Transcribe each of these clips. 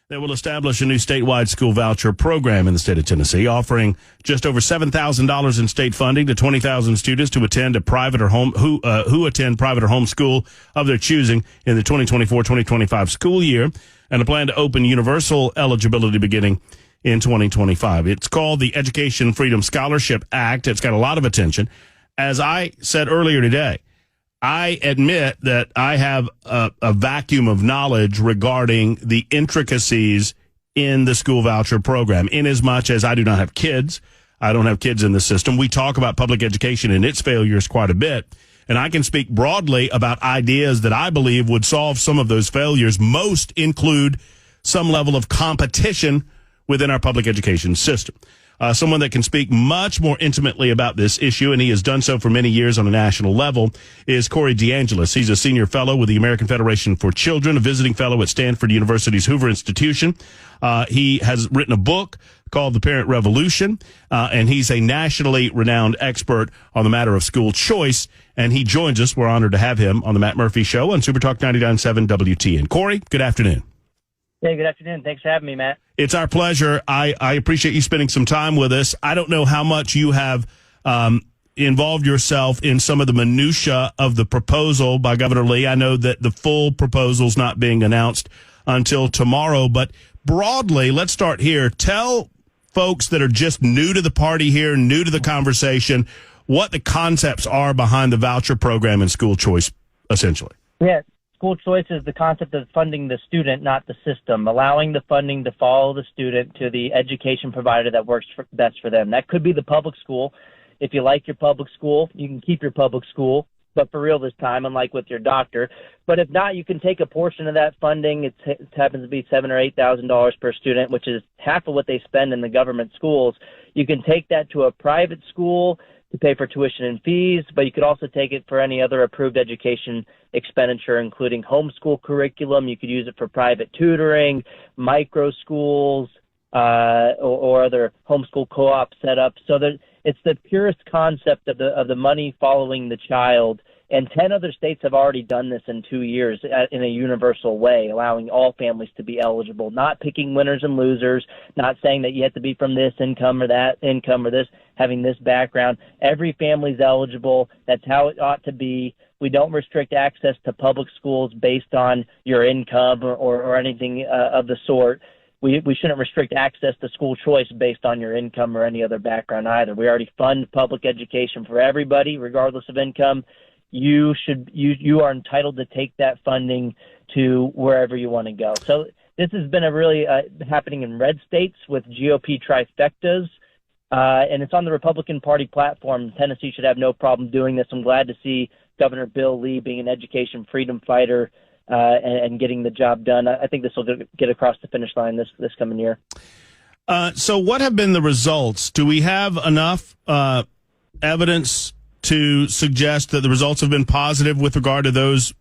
that will establish a new statewide school voucher program in the state of Tennessee, offering just over $7,000 in state funding to 20,000 students to attend a private or who attend private or home school of their choosing in the 2024-2025 school year, and a plan to open universal eligibility beginning in 2025. It's called the Education Freedom Scholarship Act. It's got a lot of attention. As I said earlier today, I admit that I have a vacuum of knowledge regarding the intricacies in the school voucher program, inasmuch as I do not have kids. I don't have kids in the system. We talk about public education and its failures quite a bit, and I can speak broadly about ideas that I believe would solve some of those failures. Most include some level of competition within our public education system. Someone that can speak much more intimately about this issue, and he has done so for many years on a national level, is DeAngelis. He's a senior fellow with the American Federation for Children, a visiting fellow at Stanford University's Hoover Institution. He has written a book called The Parent Revolution, and he's a nationally renowned expert on the matter of school choice, and he joins us. We're honored to have him on the Matt Murphy Show on Super Talk 99.7 WTN. Corey, good afternoon. Hey, good afternoon. Thanks for having me, Matt. It's our pleasure. I appreciate you spending some time with us. I don't know how much you have involved yourself in some of the minutia of the proposal by Governor Lee. I know that the full proposal is not being announced until tomorrow, but broadly, let's start here. Tell folks that are just new to the party here, new to the conversation, what the concepts are behind the voucher program and school choice, essentially. Yeah. School choice is the concept of funding the student, not the system, allowing the funding to follow the student to the education provider that works best for them. That could be the public school. If you like your public school, you can keep your public school, but for real this time, unlike with your doctor. But if not, you can take a portion of that funding. It happens to be $7,000 or $8,000 per student, which is half of what they spend in the government schools. You can take that to a private school to pay for tuition and fees, but you could also take it for any other approved education expenditure, including homeschool curriculum. You could use it for private tutoring, micro schools, or other homeschool co-op setups. So that it's the purest concept of the money following the child. And 10 other states have already done this in 2 years in a universal way, allowing all families to be eligible, not picking winners and losers, not saying that you have to be from this income or that income or this, having this background. Every family's eligible. That's how it ought to be. We don't restrict access to public schools based on your income or anything of the sort. We shouldn't restrict access to school choice based on your income or any other background either. We already fund public education for everybody, regardless of income. You are entitled to take that funding to wherever you want to go. So this has been a really happening in red states with GOP trifectas, and it's on the Republican Party platform. Tennessee should have no problem doing this. I'm glad to see Governor Bill Lee being an education freedom fighter and getting the job done. I think this will get across the finish line this coming year. So what have been the results? Do we have enough evidence to suggest that the results have been positive with regard to those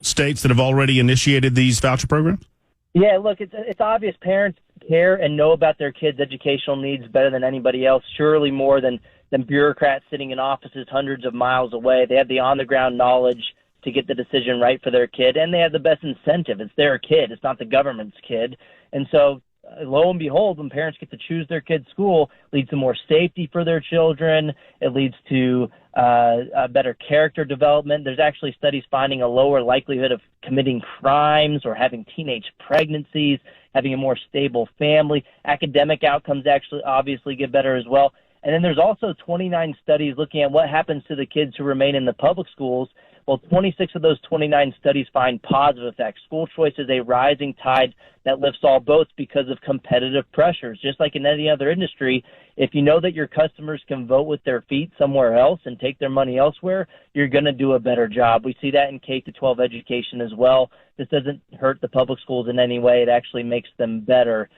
states that have already initiated these voucher programs? Yeah, look, it's obvious parents care and know about their kids' educational needs better than anybody else, surely more than bureaucrats sitting in offices hundreds of miles away. They have the on-the-ground knowledge to get the decision right for their kid, and they have the best incentive. It's their kid. It's not the government's kid. And so lo and behold, when parents get to choose their kid's school, it leads to more safety for their children. It leads to a better character development. There's actually studies finding a lower likelihood of committing crimes or having teenage pregnancies, having a more stable family. Academic outcomes actually obviously get better as well. And then there's also 29 studies looking at what happens to the kids who remain in the public schools. Well, 26 of those 29 studies find positive effects. School choice is a rising tide that lifts all boats because of competitive pressures. Just like in any other industry, if you know that your customers can vote with their feet somewhere else and take their money elsewhere, you're going to do a better job. We see that in K-12 education as well. This doesn't hurt the public schools in any way. It actually makes them better.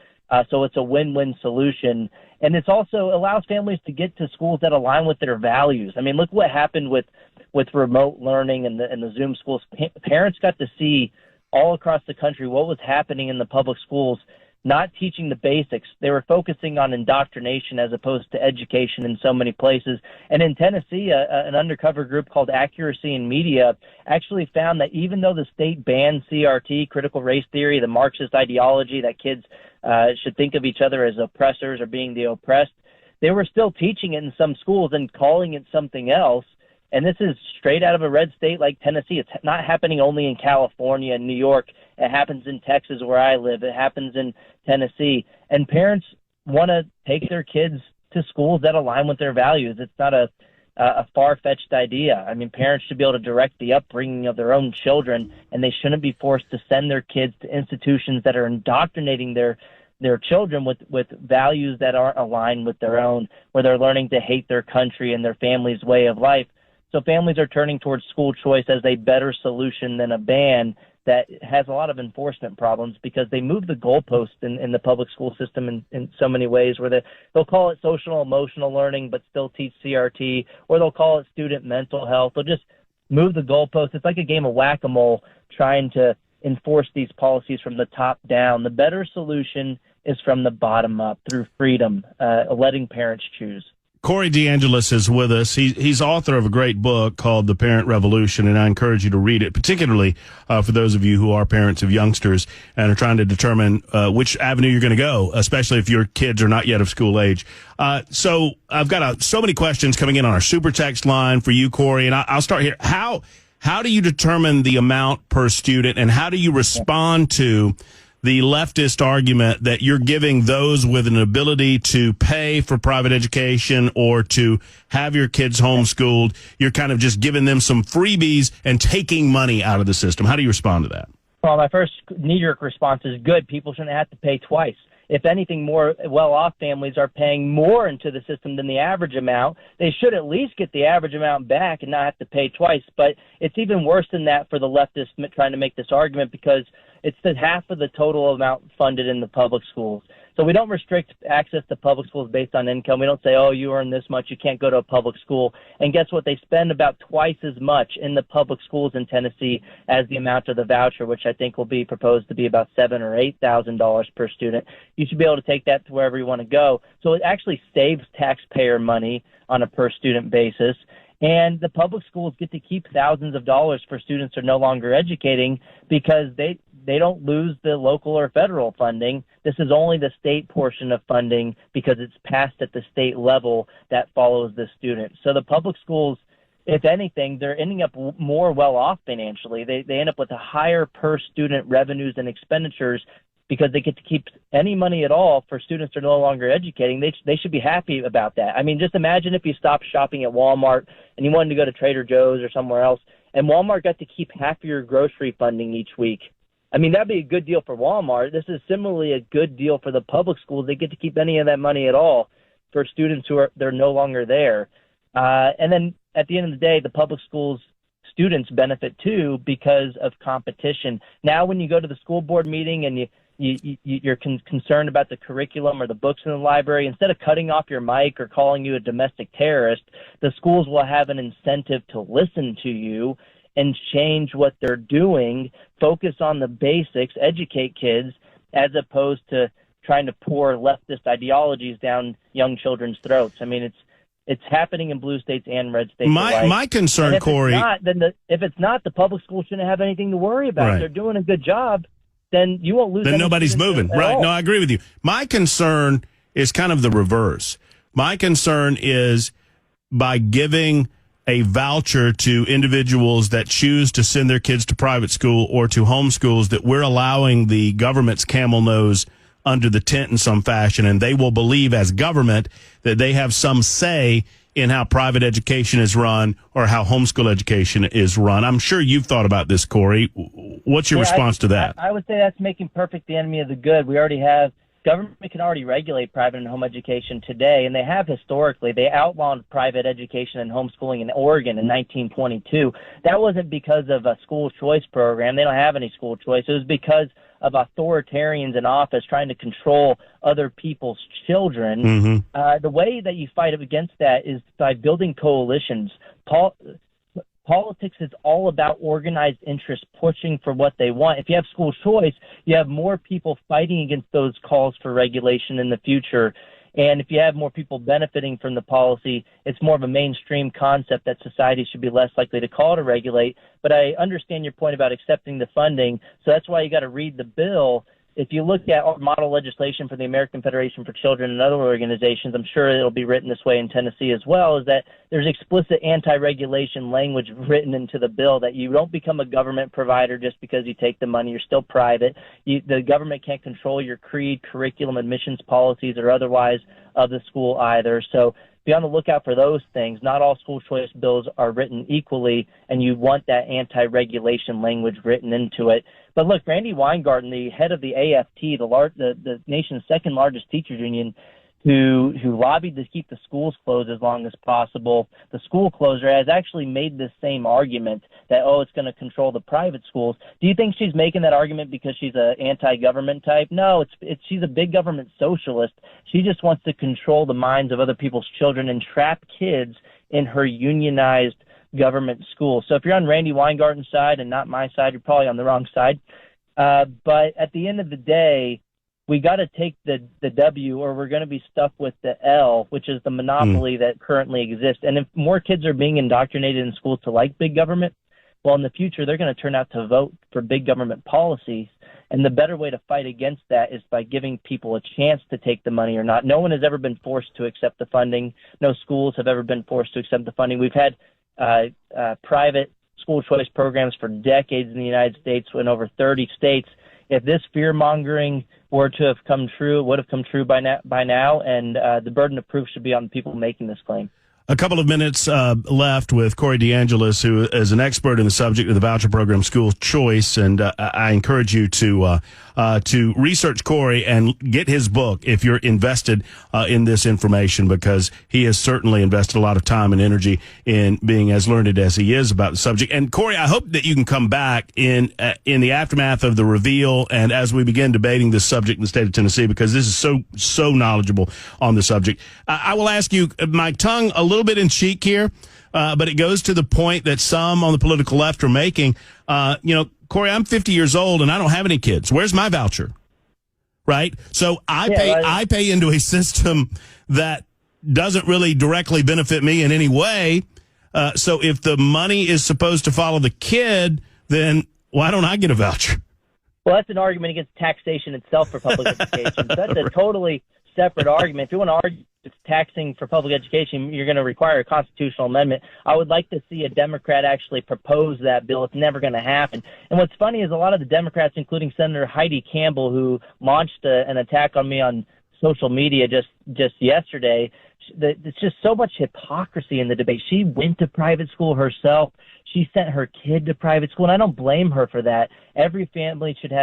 So it's a win-win solution. And it's also allows families to get to schools that align with their values. I mean, look what happened with remote learning and the Zoom schools. Parents got to see all across the country what was happening in the public schools. not teaching the basics. They were focusing on indoctrination as opposed to education in so many places. And in Tennessee, an undercover group called Accuracy in Media actually found that even though the state banned CRT, critical race theory, the Marxist ideology that kids should think of each other as oppressors or being the oppressed, they were still teaching it in some schools and calling it something else. And this is straight out of a red state like Tennessee. It's not happening only in California and New York. It happens in Texas where I live. It happens in Tennessee. And parents want to take their kids to schools that align with their values. It's not a far-fetched idea. I mean, parents should be able to direct the upbringing of their own children, and they shouldn't be forced to send their kids to institutions that are indoctrinating their children with values that aren't aligned with their own, where they're learning to hate their country and their family's way of life. So families are turning towards school choice as a better solution than a ban that has a lot of enforcement problems, because they move the goalpost in the public school system in so many ways, where they'll call it social emotional learning but still teach CRT, or they'll call it student mental health. They'll just move the goalpost. It's like a game of whack-a-mole trying to enforce these policies from the top down. The better solution is from the bottom up, through freedom, letting parents choose. Corey DeAngelis is with us. He's author of a great book called The Parent Revolution, and I encourage you to read it, particularly for those of you who are parents of youngsters and are trying to determine which avenue you're going to go, especially if your kids are not yet of school age. So I've got so many questions coming in on our super text line for you, Corey, and I'll start here. How do you determine the amount per student, and how do you respond to the leftist argument that you're giving those with an ability to pay for private education or to have your kids homeschooled, you're kind of just giving them some freebies and taking money out of the system? How do you respond to that? Well, my first knee-jerk response is good. People shouldn't have to pay twice. If anything, more well-off families are paying more into the system than the average amount. They should at least get the average amount back and not have to pay twice. But it's even worse than that for the leftists trying to make this argument, because it's the half of the total amount funded in the public schools. So we don't restrict access to public schools based on income. We don't say, oh, you earn this much, you can't go to a public school. And guess what? They spend about twice as much in the public schools in Tennessee as the amount of the voucher, which I think will be proposed to be about $7,000 or $8,000 per student. You should be able to take that to wherever you want to go. So it actually saves taxpayer money on a per student basis. And the public schools get to keep thousands of dollars for students who are no longer educating, because they don't lose the local or federal funding. This is only the state portion of funding, because it's passed at the state level that follows the student. So the public schools, if anything, they're ending up more well off financially. They end up with a higher per student revenues and expenditures, because they get to keep any money at all for students who are no longer educating. They should be happy about that. I mean, just imagine if you stopped shopping at Walmart and you wanted to go to Trader Joe's or somewhere else, and Walmart got to keep half of your grocery funding each week. I mean, that'd be a good deal for Walmart. This is similarly a good deal for the public schools. They get to keep any of that money at all for students they're no longer there. And then at the end of the day, the public schools students benefit too, because of competition. Now, when you go to the school board meeting and you're concerned about the curriculum or the books in the library, instead of cutting off your mic or calling you a domestic terrorist, the schools will have an incentive to listen to you and change what they're doing, focus on the basics, educate kids, as opposed to trying to pour leftist ideologies down young children's throats. I mean, it's happening in blue states and red states alike. My concern, Corey, if it's not, the public schools shouldn't have anything to worry about. Right. If they're doing a good job, then you won't lose. Then nobody's moving. Right. All. No, I agree with you. My concern is kind of the reverse. My concern is by giving a voucher to individuals that choose to send their kids to private school or to homeschools, that we're allowing the government's camel nose under the tent in some fashion, and they will believe as government that they have some say in how private education is run or how homeschool education is run. I'm sure you've thought about this, Corey. What's your response to that? I would say that's making perfect the enemy of the good. We already have government can already regulate private and home education today, and they have historically. They outlawed private education and homeschooling in Oregon in 1922. That wasn't because of a school choice program. They don't have any school choice. It was because of authoritarians in office trying to control other people's children. The way that you fight against that is by building coalitions. politics is all about organized interest pushing for what they want. If you have school choice, you have more people fighting against those calls for regulation in the future. And if you have more people benefiting from the policy, it's more of a mainstream concept that society should be less likely to call to regulate. But I understand your point about accepting the funding. So that's why you got to read the bill. If you look at model legislation for the American Federation for Children and other organizations, I'm sure it'll be written this way in Tennessee as well, is that there's explicit anti-regulation language written into the bill that you don't become a government provider just because you take the money. You're still private. The government can't control your creed, curriculum, admissions policies, or otherwise of the school either. So be on the lookout for those things. Not all school choice bills are written equally, and you want that anti-regulation language written into it. But look, Randy Weingarten, the head of the AFT, the nation's second largest teachers union, who lobbied to keep the schools closed as long as possible, the school closure has actually made this same argument that, it's going to control the private schools. Do you think she's making that argument because she's an anti-government type? No, she's a big government socialist. She just wants to control the minds of other people's children and trap kids in her unionized government school. So if you're on Randy Weingarten's side and not my side, you're probably on the wrong side. But at the end of the day, we got to take the W, or we're going to be stuck with the L, which is the monopoly that currently exists. And if more kids are being indoctrinated in schools to like big government, well, in the future, they're going to turn out to vote for big government policies. And the better way to fight against that is by giving people a chance to take the money or not. No one has ever been forced to accept the funding. No schools have ever been forced to accept the funding. We've had private school choice programs for decades in the United States in over 30 states. If this fear-mongering were to have come true, it would have come true by now, and the burden of proof should be on the people making this claim. A couple of minutes left with Corey DeAngelis, who is an expert in the subject of the voucher program, school choice, and I encourage you to research Corey and get his book if you're invested in this information, because he has certainly invested a lot of time and energy in being as learned as he is about the subject. And Corey, I hope that you can come back in the aftermath of the reveal and as we begin debating this subject in the state of Tennessee, because this is so knowledgeable on the subject. I will ask you, my tongue a little bit in cheek here, but it goes to the point that some on the political left are making. Corey, I'm 50 years old and I don't have any kids. Where's my voucher? Right? So I pay into a system that doesn't really directly benefit me in any way. So if the money is supposed to follow the kid, then why don't I get a voucher? Well, that's an argument against taxation itself for public education. So that's a totally separate argument. If you want to argue it's taxing for public education, you're going to require a constitutional amendment. I would like to see a Democrat actually propose that bill. It's never going to happen. And what's funny is a lot of the Democrats, including Senator Heidi Campbell, who launched an attack on me on social media just yesterday, it's just so much hypocrisy in the debate. She went to private school herself. She sent her kid to private school, and I don't blame her for that. Every family should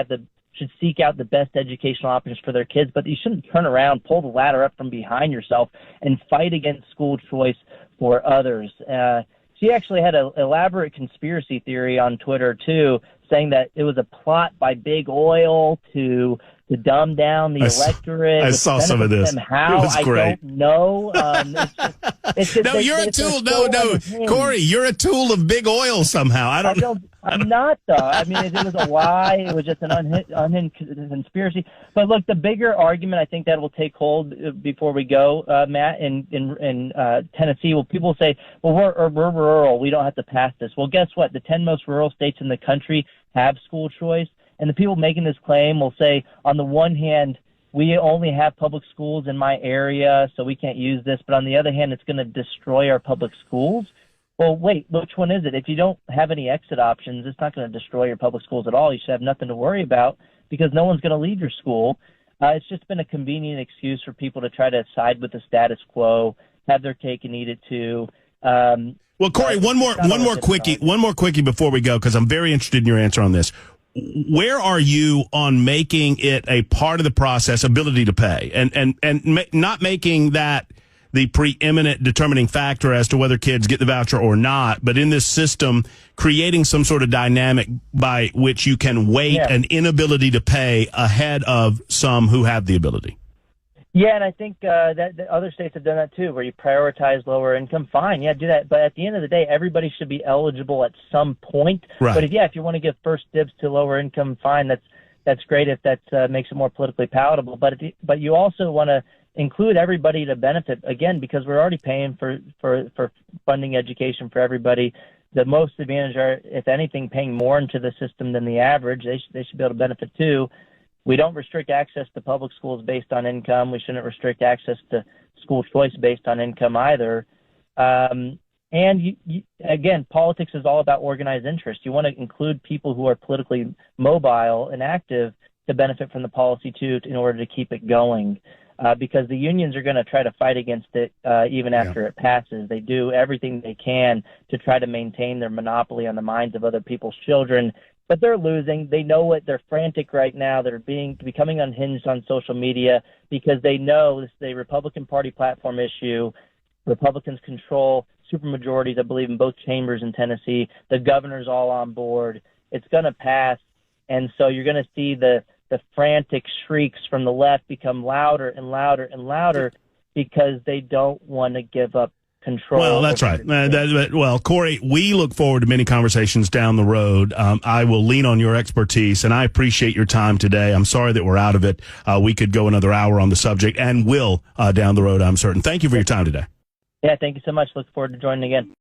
seek out the best educational options for their kids, but you shouldn't turn around, pull the ladder up from behind yourself, and fight against school choice for others. She actually had an elaborate conspiracy theory on Twitter, too, saying that it was a plot by Big Oil to dumb down the electorate. I saw some of this. How? I don't know. No, you're a tool. No, Corey, you're a tool of Big Oil somehow. I don't know. I'm not, though. I mean, it was a lie. It was just an unhinged conspiracy. But look, the bigger argument I think that will take hold before we go, Matt, in Tennessee, well, people say, well, we're rural. We don't have to pass this. Well, guess what? The 10 most rural states in the country have school choice. And the people making this claim will say, on the one hand, we only have public schools in my area, so we can't use this. But on the other hand, it's going to destroy our public schools. Well, wait, which one is it? If you don't have any exit options, it's not going to destroy your public schools at all. You should have nothing to worry about because no one's going to leave your school. It's just been a convenient excuse for people to try to side with the status quo, have their cake and eat it too. Well, Corey, one more quickie before we go, because I'm very interested in your answer on this. Where are you on making it a part of the process, ability to pay, and not making that the preeminent determining factor as to whether kids get the voucher or not, but in this system, creating some sort of dynamic by which you can weight an inability to pay ahead of some who have the ability? Yeah, and I think that other states have done that too, where you prioritize lower income. Fine, yeah, do that. But at the end of the day, everybody should be eligible at some point. Right. But if you want to give first dibs to lower income, fine. That's great if that makes it more politically palatable. But you also want to include everybody to benefit, again, because we're already paying for funding education for everybody. The most advantaged are, if anything, paying more into the system than the average. They should be able to benefit too. We don't restrict access to public schools based on income. We shouldn't restrict access to school choice based on income either. And again, politics is all about organized interest. You want to include people who are politically mobile and active to benefit from the policy too, in order to keep it going. Because the unions are going to try to fight against it even after it passes. They do everything they can to try to maintain their monopoly on the minds of other people's children. But they're losing. They know it. They're frantic right now. They're becoming unhinged on social media because they know this is a Republican Party platform issue. Republicans control supermajorities, I believe, in both chambers in Tennessee. The governor's all on board. It's going to pass. And so you're going to see the frantic shrieks from the left become louder and louder and louder because they don't want to give up control. Well, that's right. Well, Corey, we look forward to many conversations down the road. I will lean on your expertise, and I appreciate your time today. I'm sorry that we're out of it. We could go another hour on the subject, and will down the road, I'm certain. Thank you for your time today. Yeah, thank you so much. Look forward to joining again.